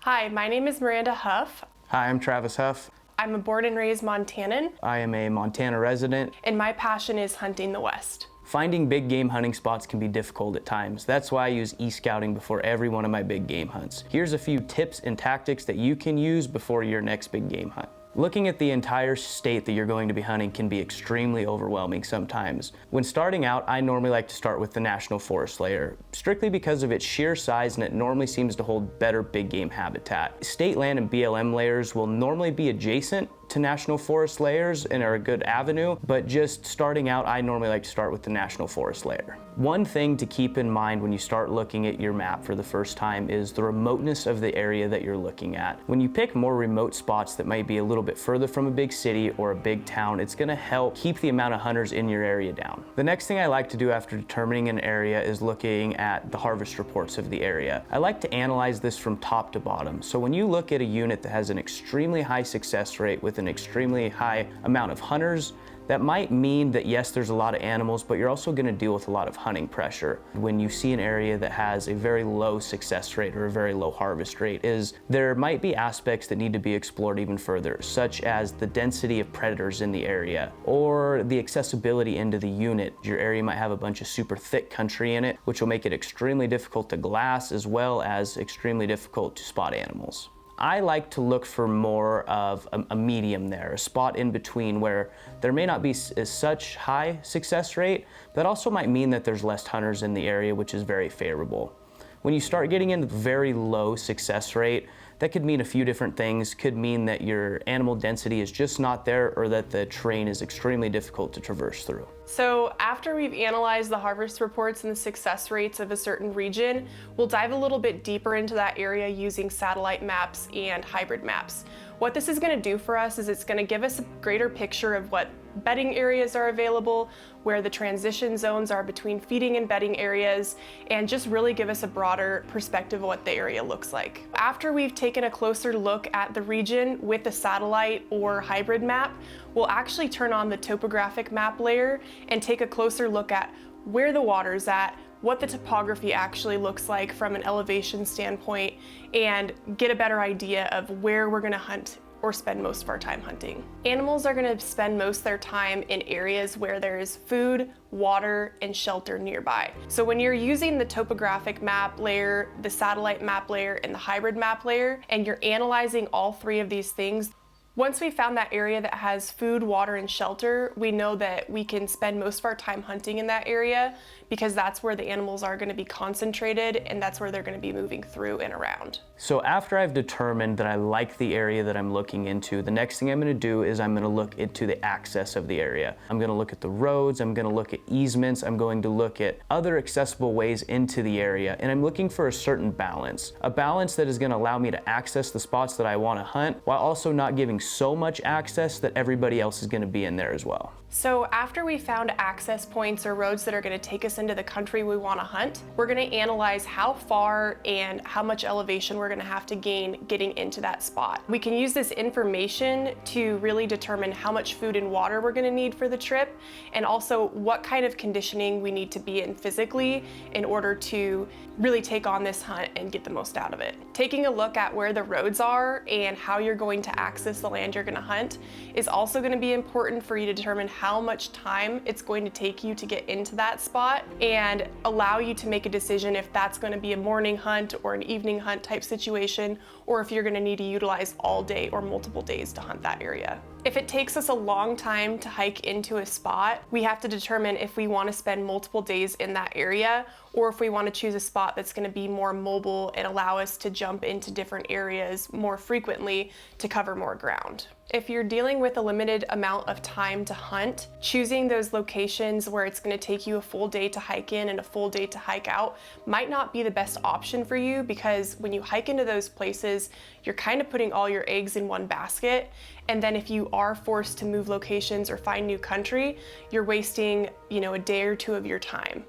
Hi, my name is Maranda Hough. Hi, I'm Travis Hough. I'm a born and raised Montanan, I am a Montana resident. and my passion is hunting the West. Finding big game hunting spots can be difficult at times. That's why I use e-scouting before every one of my big game hunts. Here's a few tips and tactics that you can use before your next big game hunt. Looking at the entire state that you're going to be hunting can be extremely overwhelming sometimes. When starting out, I normally like to start with the National Forest layer, strictly because of its sheer size and it normally seems to hold better big game habitat. State land and BLM layers will normally be adjacent to National Forest layers and are a good avenue, but just starting out, I normally like to start with the National Forest layer. One thing to keep in mind when you start looking at your map for the first time is the remoteness of the area that you're looking at. When you pick more remote spots that might be a little bit further from a big city or a big town, it's gonna help keep the amount of hunters in your area down. The next thing I like to do after determining an area is looking at the harvest reports of the area. I like to analyze this from top to bottom. So when you look at a unit that has an extremely high success rate with an extremely high amount of hunters, that might mean that yes, there's a lot of animals, but you're also gonna deal with a lot of hunting pressure. When you see an area that has a very low success rate or a very low harvest rate, there might be aspects that need to be explored even further, such as the density of predators in the area or the accessibility into the unit. Your area might have a bunch of super thick country in it, which will make it extremely difficult to glass as well as extremely difficult to spot animals. I like to look for more of a medium there, a spot in between where there may not be such high success rate, but also might mean that there's less hunters in the area, which is very favorable. When you start getting into very low success rate, that could mean a few different things. Could mean that your animal density is just not there or that the terrain is extremely difficult to traverse through. So after we've analyzed the harvest reports and the success rates of a certain region, we'll dive a little bit deeper into that area using satellite maps and hybrid maps. What this is gonna do for us is it's gonna give us a greater picture of what bedding areas are available, where the transition zones are between feeding and bedding areas, and just really give us a broader perspective of what the area looks like. After we've taken a closer look at the region with the satellite or hybrid map, we'll actually turn on the topographic map layer and take a closer look at where the water's at, what the topography actually looks like from an elevation standpoint, and get a better idea of where we're gonna hunt or spend most of our time hunting. Animals are gonna spend most of their time in areas where there's food, water, and shelter nearby. So when you're using the topographic map layer, the satellite map layer, and the hybrid map layer, and you're analyzing all three of these things, once we found that area that has food, water, and shelter, we know that we can spend most of our time hunting in that area because that's where the animals are going to be concentrated and that's where they're going to be moving through and around. So after I've determined that I like the area that I'm looking into, the next thing I'm going to do is I'm going to look into the access of the area. I'm going to look at the roads, I'm going to look at easements, I'm going to look at other accessible ways into the area, and I'm looking for a certain balance. A balance that is going to allow me to access the spots that I want to hunt while also not giving so much access that everybody else is going to be in there as well. So after we found access points or roads that are going to take us into the country we want to hunt, we're going to analyze how far and how much elevation we're going to have to gain getting into that spot. We can use this information to really determine how much food and water we're going to need for the trip, and also what kind of conditioning we need to be in physically in order to really take on this hunt and get the most out of it. Taking a look at where the roads are and how you're going to access the land you're going to hunt is also going to be important for you to determine how much time it's going to take you to get into that spot and allow you to make a decision if that's going to be a morning hunt or an evening hunt type situation, or if you're going to need to utilize all day or multiple days to hunt that area. If it takes us a long time to hike into a spot, we have to determine if we want to spend multiple days in that area or if we want to choose a spot that's going to be more mobile and allow us to jump into different areas more frequently to cover more ground. If you're dealing with a limited amount of time to hunt, choosing those locations where it's going to take you a full day to hike in and a full day to hike out might not be the best option for you, because when you hike into those places, you're kind of putting all your eggs in one basket. And then if you are forced to move locations or find new country, you're wasting, a day or two of your time.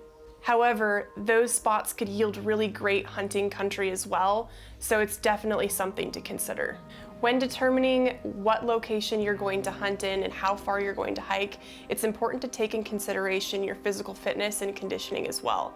However, those spots could yield really great hunting country as well, so it's definitely something to consider. When determining what location you're going to hunt in and how far you're going to hike, it's important to take in consideration your physical fitness and conditioning as well.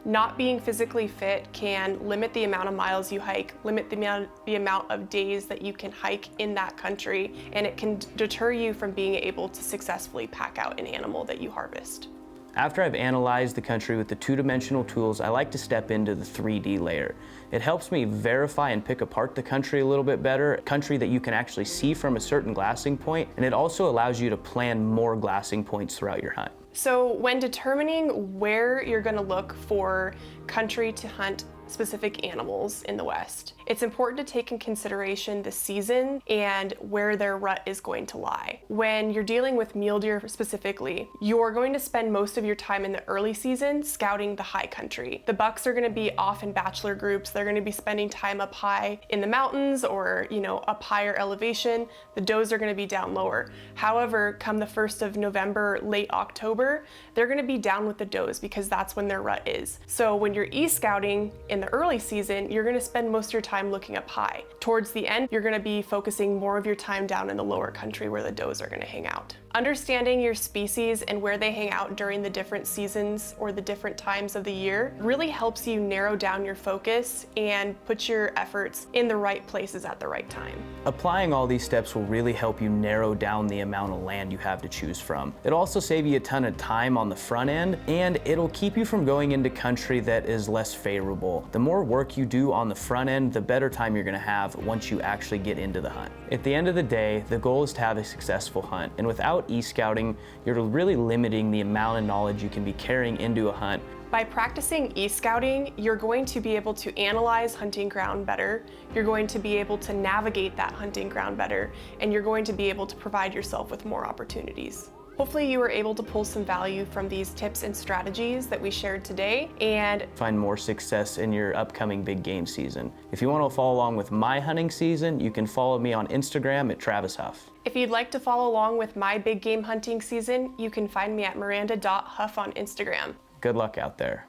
Not being physically fit can limit the amount of miles you hike, limit the amount of days that you can hike in that country, and it can deter you from being able to successfully pack out an animal that you harvest. After I've analyzed the country with the two-dimensional tools, I like to step into the 3D layer. It helps me verify and pick apart the country a little bit better, a country that you can actually see from a certain glassing point, and it also allows you to plan more glassing points throughout your hunt. So when determining where you're going to look for country to hunt specific animals in the West, it's important to take in consideration the season and where their rut is going to lie. When you're dealing with mule deer specifically, you're going to spend most of your time in the early season scouting the high country. The bucks are going to be off in bachelor groups. They're going to be spending time up high in the mountains or, up higher elevation. The does are going to be down lower. However, come the 1st of November, late October, they're going to be down with the does because that's when their rut is. So when you're e-scouting in the early season, you're going to spend most of your time looking up high. Towards the end, you're going to be focusing more of your time down in the lower country where the does are going to hang out. Understanding your species and where they hang out during the different seasons or the different times of the year really helps you narrow down your focus and put your efforts in the right places at the right time. Applying all these steps will really help you narrow down the amount of land you have to choose from. It'll also save you a ton of time on the front end, and it'll keep you from going into country that is less favorable. The more work you do on the front end, the better time you're gonna have once you actually get into the hunt. At the end of the day, the goal is to have a successful hunt, and without e-scouting, you're really limiting the amount of knowledge you can be carrying into a hunt. By practicing e-scouting, you're going to be able to analyze hunting ground better, you're going to be able to navigate that hunting ground better, and you're going to be able to provide yourself with more opportunities. Hopefully you were able to pull some value from these tips and strategies that we shared today and find more success in your upcoming big game season. If you want to follow along with my hunting season, you can follow me on Instagram at Travis Hough. If you'd like to follow along with my big game hunting season, you can find me at Maranda.Hough on Instagram. Good luck out there.